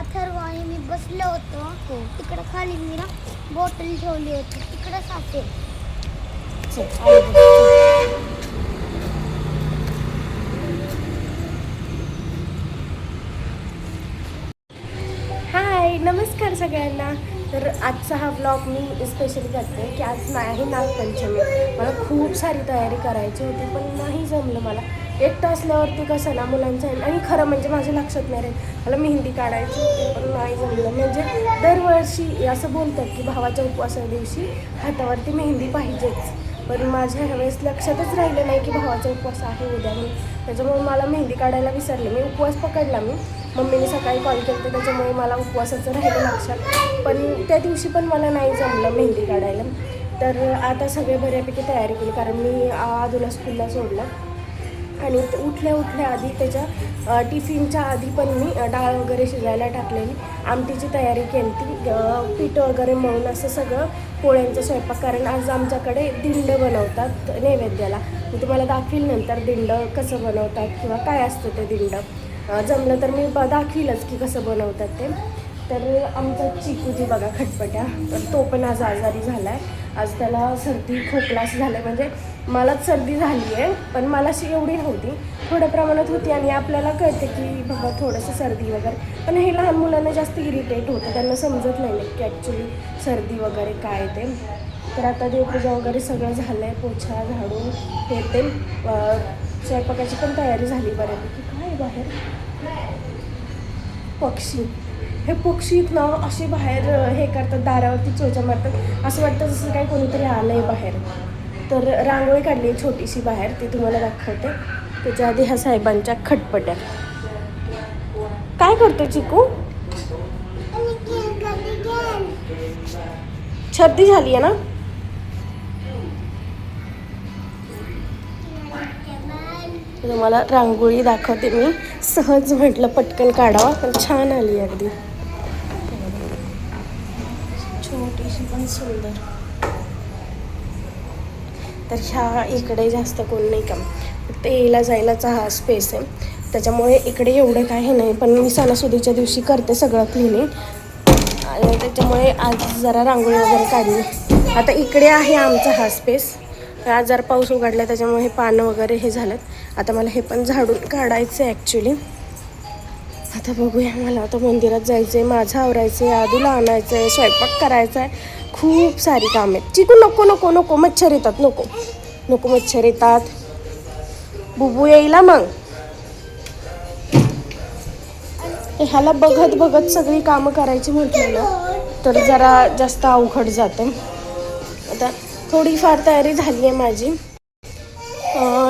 अथर्व आणि मी बसलो होतो तिकडे खाली मी ना बॉटल ठेवली होती तिकडे सापे. हाय, नमस्कार सगळ्यांना. तर आजचा हा ब्लॉग मी स्पेशली करते की आज नाही नागपंचमी. मला खूप सारी तयारी करायची होती पण नाही जमलं. मला एकटं असल्यावरती कसं ना मुलांचं आणि खरं म्हणजे माझ्या लक्षात नाही राहील मला मेहंदी काढायची होती पण नाही जमलं. म्हणजे दरवर्षी असं बोलतात की भावाच्या उपवासा दिवशी हातावरती मेहंदी पाहिजेच, पण माझ्या ह्यावेळेस लक्षातच राहिलं नाही की भावाचा उपवास आहे उद्या म्हणून. त्याच्यामुळे मला मेहंदी काढायला विसरले. मी उपवास पकडला, मी मम्मीने सकाळी कॉल केला त्याच्यामुळे मला उपवासाचं राहिलं लक्षात. पण त्या दिवशी पण मला नाही जमलं मेहंदी काढायला. तर आता सगळे बऱ्यापैकी तयारी केली कारण मी आदूला स्कूलला सोडलं आणि उठल्या आधी त्याच्या टिफिनच्या आधी पण मी डाळ वगैरे शिजायला टाकलेली, आमटीची तयारी केली ती, पीठ वगैरे मळून असं सगळं पोळ्यांचा स्वयंपाक. कारण आज आमच्याकडे दिंड बनवतात नैवेद्याला. मी तुम्हाला दाखवील नंतर दिंड कसं बनवतात किंवा काय असतं ते दिंड. जमलं तर मी दाखवीलच की कसं बनवतात ते. तर आमचा चिकूची बघा खटपट्या, तर तो पण आज आजारी झाला आहे. आज त्याला सर्दी खोकलाच झालं आहे. म्हणजे मलाच सर्दी झाली आहे पण मला अशी एवढी नव्हती, थोड्या प्रमाणात होती. आणि आपल्याला कळते की बाबा थोडंसं सर्दी वगैरे, पण हे लहान मुलांना जास्त इरिटेट होतं, त्यांना समजत नाही की ॲक्च्युली सर्दी वगैरे काय ते. तर आता देवपूजा वगैरे सगळं झालं आहे, पोछा झाडून हे ते, स्वयंपाकाची पण तयारी झाली बऱ्यापैकी. काय आहे बाहेर पक्षी, हे पक्षी ना असे बाहेर हे करतात, दारावरती चोचा मारतात, असं वाटतं जसं काही कोणीतरी आलं आहे बाहेर. तर रांगोळी काढली छोटीशी बाहेर, ती तुम्हाला दाखवते. त्याच्या आधी ह्या साहेबांच्या खटपट्या. काय करतो चिकू? सर्दी झाली आहे ना? तुम्हाला रांगोळी दाखवते मी, सहज म्हटलं पटकन काढावा, पण छान आली अगदी छोटीशी पण सुंदर. तर ह्या इकडे जास्त कोण नाही का, फक्त यायला जायलाचा हा स्पेस आहे, त्याच्यामुळे इकडे एवढं काही नाही. पण मी सणासुदीच्या दिवशी करते सगळं क्लिनिंग आणि त्याच्यामुळे आज जरा रांगोळी वगैरे काढली. आता इकडे आहे आमचा हा स्पेस. आज जरा पाऊस उघडला त्याच्यामुळे हे पानं वगैरे हे झालं. आता मला हे पण झाडून काढायचं आहे ॲक्च्युली. आता बघूया, मला आता मंदिरात जायचं आहे, माझं आवरायचं आहे, आदूला आणायचं आहे, स्वयंपाक करायचा आहे, खूप सारी कामं आहेत. चिकू नको नको नको, मच्छर येतात, नको नको मच्छर येतात, बुबू येईला मग. ह्याला बघत बघत सगळी कामं करायची म्हटलं ना तर जरा जास्त अवघड जातं. आता थोडीफार तयारी झाली आहे माझी.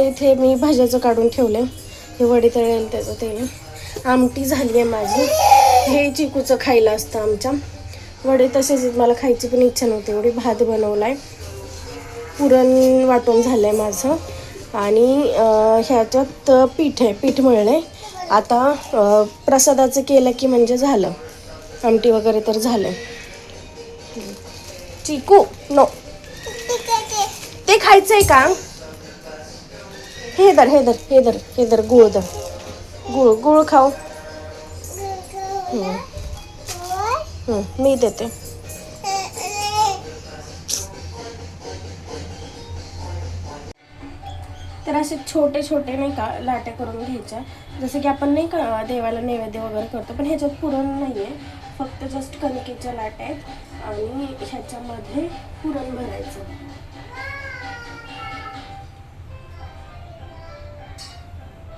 इथे मी भाज्याचं काढून ठेवलं, हे वडी तळेल त्याचं तेल. आमटी झाली आहे माझी, हे चिकूचं खायला असतं आमच्या. वडे तसेच मला खायची पण इच्छा नव्हती एवढी. भात बनवला आहे, पुरण वाटून झालं आहे माझं आणि ह्याच्यात पीठ आहे, पीठ मळलं आहे. आता प्रसादाचं केलं की म्हणजे झालं, आमटी वगैरे तर झालं. चिकू नो, ते खायचं आहे का? हे दर गुळ दर, गुळ खाऊ. मी देते. तर असे छोटे छोटे नाही का लाटे करून घ्यायच्या, जसं की आपण नाही का देवाला नैवेद्य वगैरे करतो, पण ह्याच्यात पुरण नाही आहे, फक्त जस्ट कणकेच्या लाट्या आहेत आणि ह्याच्यामध्ये पुरण भरायचं.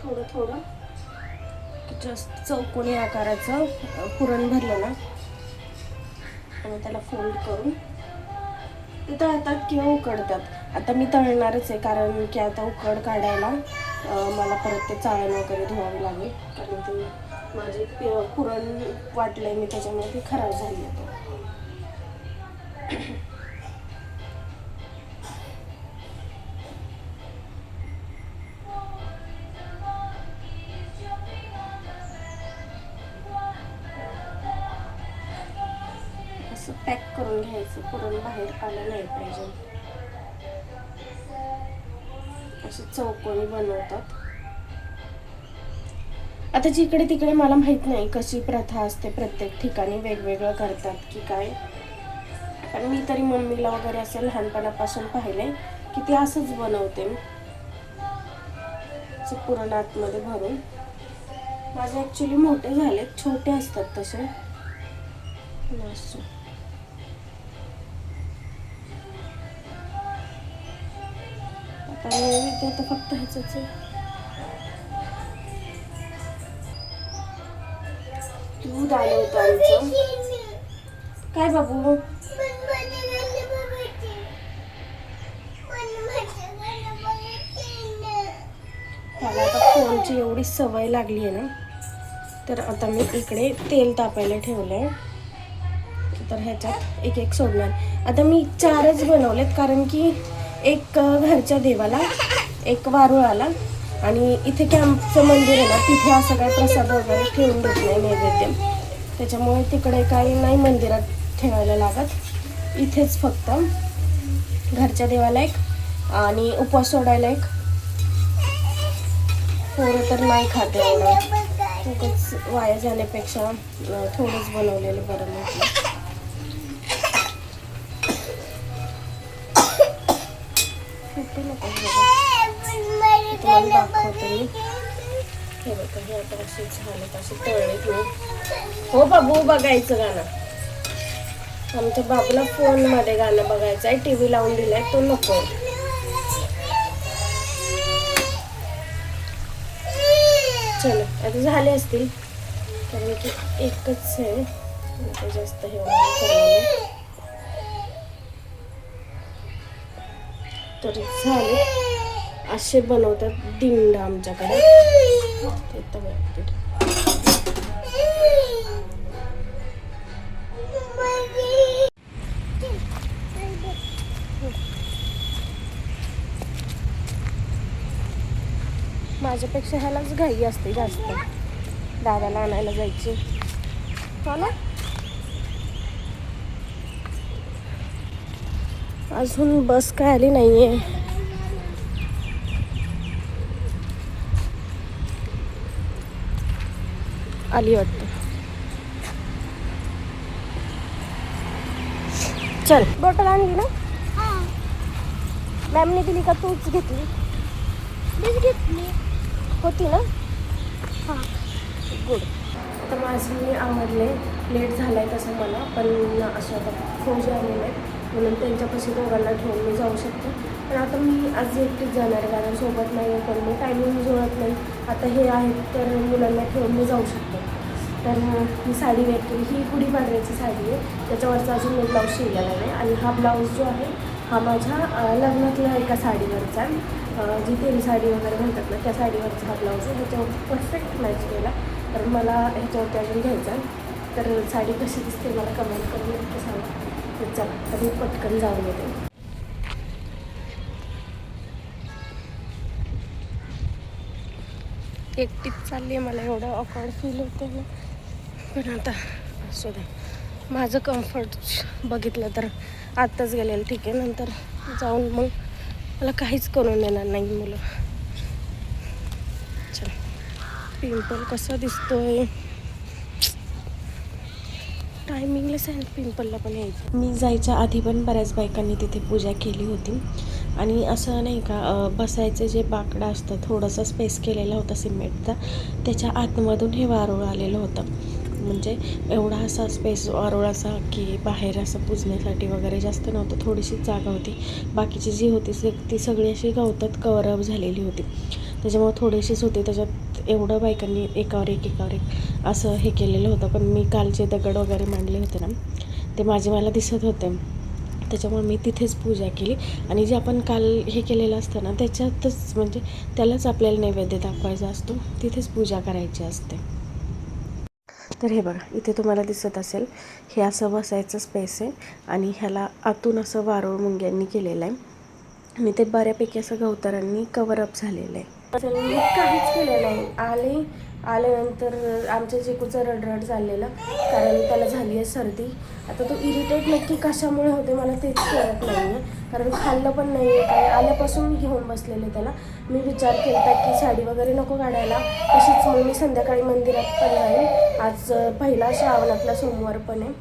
थोडं थोडं जस्ट चौकोनी आकाराचं पुरण भरलं ना आणि त्याला फोल्ड करून ते तळतात किंवा उकडतात. आता मी तळणारच आहे कारण की आता उकड काढायला मला परत ते चाळण वगैरे धुवावी लागेल, कारण ते माझे पुरण वाटलंय मी त्याच्यामुळे ती खराब झाली आहे. असं पॅक करून घ्यायचं, पुरण बाहेर आलं नाही पाहिजे. असे चौकोनी बनवतात आता जिकडे तिकडे मला माहित नाही कशी प्रथा असते, प्रत्येक ठिकाणी वेगवेगळं करतात की काय, पण मी तरी मम्मीला वगैरे असं लहानपणापासून पाहिले की ती असंच बनवते, पुरण आतमध्ये भरून. माझे ॲक्च्युली मोठे झाले, छोटे असतात तसे. आता नैवेद्य तर फक्त ह्याचंच आहे. दूध आलं होतं आमचं. काय बाबू? त्याला आता फोनची एवढी सवय लागली आहे ना, तर आता मी इकडे तेल तापायला ठेवलंय. तर ह्याच्यात एक एक सोडणार. आता मी 4च बनवलेत, कारण की एक घरच्या देवाला, एक वारुळाला, आणि इथे कॅम्पचं मंदिर आहे ना, तिथे असं काय प्रसाद वगैरे ठेवून देत नाही नैवेद्य. त्याच्यामुळे तिकडे काही नाही मंदिरात ठेवायला लागत. इथेच फक्त घरच्या देवाला एक आणि उपवास सोडायला एक. पोरं तर नाही खाते एवढं, खूपच वाया जाण्यापेक्षा थोडंच बनवलेलं बरं म्हटलं. तुम्हाला दाखवते मी. हे बघा, हे आता असे झालेत, असे तळलेत मी. हो बाबू, बघायचं गाणं. आमच्या बाबूला फोनमध्ये गाणं बघायचं आहे, टीव्ही लावून दिलाय, तो नको. चलो, आता झाले असतील, कारण की एकच आहे, जास्त हे करायला. तर झाले. असे बनवतात दिंड आमच्याकडे. माझ्यापेक्षा ह्यालाच घाई असते जास्त, दादाला आणायला जायची. हो ना. अजून बस काय आली नाहीये. आली वाटतं. चल, बॉटल आणली ना? मॅमने दिली का तूच घेतली? घेतली होती ना? हां, गुड. तर माझी आवडले, लेट झालाय तसं मला, पण असं आता फौजी आलेले आहेत म्हणून त्यांच्यापाशी दोघांना ठेवून मी जाऊ शकते. पण आता मी आज एकटीच जाणार आहे, कारण सोबत नाही आहे, पण मी टायमिंग जुळत नाही. आता हे आहेत तर मुलांना ठेवून मी जाऊ शकते. तर ही साडी वेअर केली, ही गुढीपाडव्याची साडी आहे, त्याच्यावरचा अजून मी ब्लाऊज शिवलेला नाही. आणि हा ब्लाऊज जो आहे हा माझ्या लग्नातल्या एका साडीवरचा, जी तेरी साडी वगैरे म्हणतात ना, त्या साडीवरचा हा ब्लाऊज आहे. ह्याच्यावर परफेक्ट मॅच केला, तर मला ह्याच्यावरती अजून घ्यायचा. तर साडी कशी दिसते मला कमेंट करून नक्की सांगा. तर चला, तर मी पटकन जाऊन येते. एकटीच चालली आहे, मला एवढं ऑकवर्ड फील होतं ना, पण आता असू द्या. माझं कम्फर्ट बघितलं तर आत्ताच गेलेलं ठीक आहे, नंतर जाऊन मग मला काहीच करून देणार नाही मुलं. चल, पिंपल कसा दिसतोय, टायमिंगलेस आहे पिंपलला पण यायचं. मी जायच्या आधी पण बऱ्याच बायकांनी तिथे पूजा केली होती. आणि असं नाही का, बसायचं जे बाकडं असतं, थोडंसं स्पेस केलेला होता सिमेंटचा, त्याच्या आतमधून हे वारुळ आलेलं होतं. म्हणजे एवढा असा स्पेस वारुळ असा की बाहेर असं पुजण्यासाठी वगैरे जास्त नव्हतं, थोडीशीच जागा होती. बाकीची जी होती ती सगळी अशी गवतात कवरअप झालेली होती, त्याच्यामुळे थोडीशीच होती. त्याच्यात एवढं बायकांनी एकावर एक असं हे केलेलं होतं. पण मी कालचे दगड वगैरे मांडले होते ना, ते माझे मला दिसत होते, त्याच्यामुळे मी तिथेच पूजा केली. आणि जे आपण काल हे केलेलं असतं ना, त्याच्यातच म्हणजे त्यालाच आपल्याला नैवेद्य दाखवायचा असतो, तिथेच पूजा करायची असते. तर हे बघा, इथे तुम्हाला दिसत असेल, हे असं बसायचं स्पेस आहे आणि ह्याला आतून असं वारुळ मुंग्यांनी केलेलं आहे आणि ते बऱ्यापैकी असं गवतारांनी कवरअप झालेलं आहे. मी काहीच केलं नाही, आले आल्यानंतर आमच्या चिकूचं रडरड चाललेलं, कारण त्याला झाली आहे सर्दी. आता तो इरिटेट नक्की कशामुळे होते मला तेच कळत नाही आहे, कारण खाल्लं पण नाही आहे काय. आल्यापासून मी घेऊन बसलेले त्याला. मी विचार केला की साडी वगैरे नको काढायला, तशीच मग मी संध्याकाळी मंदिरात पण जाईल. आज पहिला श्रावणातला सोमवार पण आहे,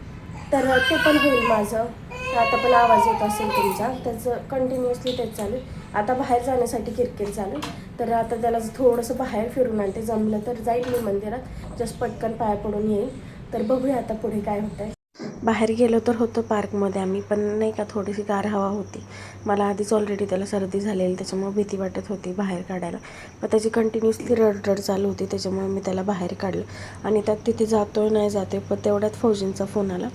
तर ते पण होईल माझं. आता पण आवाज येत असेल तुमचा, त्याचं कंटिन्युअसली तेच चालू. आता बाहेर जाण्यासाठी किरकिर चालू, तर आता त्याला थोडंसं बाहेर फिरून आणते. जमलं तर जाईल मी मंदिरात, जस्ट पटकन पाया पडून येईल. तर बघूया आता पुढे काय होतं आहे. बाहेर गेलो तर होतं पार्कमध्ये आम्ही, पण नाही का थोडीशी गार हवा होती. मला आधीच ऑलरेडी त्याला सर्दी झालेली, त्याच्यामुळे भीती वाटत होती बाहेर काढायला. पण त्याची कंटिन्युअसली रडरड चालू होती, त्याच्यामुळे मी त्याला बाहेर काढलं. आणि त्यात तिथे जातोय नाही जाते, पण तेवढ्यात फौजींचा फोन आला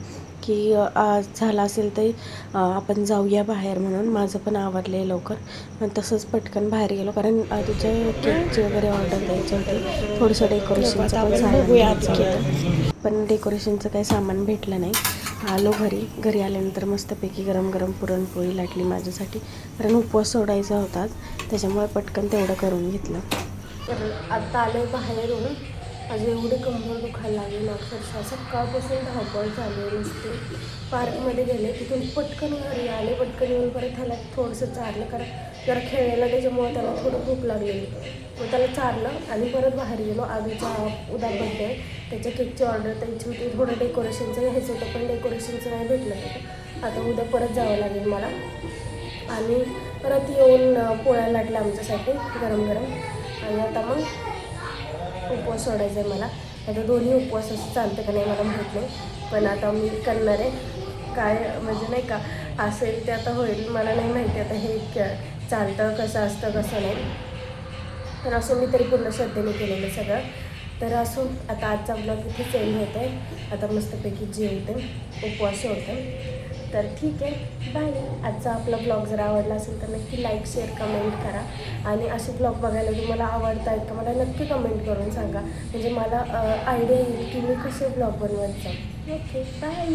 की आज झाला असेल तर आपण जाऊया बाहेर म्हणून. माझं पण आवरले लवकर, पण तसंच पटकन बाहेर गेलो, कारण आधीच्या केकची वगैरे ऑर्डर द्यायची होती. थोडंसं डेकोरेशनचं पण सामान घ्यायचं होतं, पण डेकोरेशनचं काही सामान भेटलं नाही. आलो घरी आल्यानंतर मस्तपैकी गरम गरम पुरणपोळी लाटली माझ्यासाठी, कारण उपवास सोडायचा होता, त्याच्यामुळे पटकन तेवढं करून घेतलं. तर आत्ता आलो बाहेरून, आज एवढे कंबर दुखायला लागले. अक्षरशः सकाळपासून धावपळ चालू आहे नुसते. पार्कमध्ये गेले, तिथून पटकन घरी आले, पटकन येऊन परत त्याला थोडंसं चारलं, कारण जरा खेळायला त्याच्यामुळे त्याला थोडं भूक लागलेली. मग त्याला चारलं आणि परत बाहेर गेलो. आजूचा उद्या बड्डे आहे, त्याच्या केकची ऑर्डर द्यायची होती. थोडं डेकोरेशनचं घ्यायचं होतं, पण डेकोरेशनचं नाही भेटलं होतं. आता उद्या परत जावं लागेल मला. आणि परत येऊन पोळ्या लाटल्या आमच्यासाठी गरम गरम. आणि आता मग उपवास सोडायचा आहे मला. आता दोन्ही उपवास असं चालतं का नाही मला माहीत नाही, पण आता मी करणार आहे. काय म्हणजे नाही का असेल ते आता होईल, मला नाही माहिती आता हे चालतं कसं असतं कसं नाही. तर असं मी तरी पूर्ण श्रद्धेने केलेलं सगळं. तर असो, आता आजचा ब्लॉग इथे सेंड होत आहे. आता मस्तपैकी जेवते, उपवास सोडते. तर ठीक आहे, बाय. आजचा आपला ब्लॉग जर आवडला असेल तर नक्की लाईक शेअर कमेंट करा. आणि असे ब्लॉग बघायला तुम्हाला आवडत आहेत का मला नक्की कमेंट करून सांगा, म्हणजे मला आयडिया येईल की मी कसे ब्लॉग बनवत जाऊ. Okay, bye.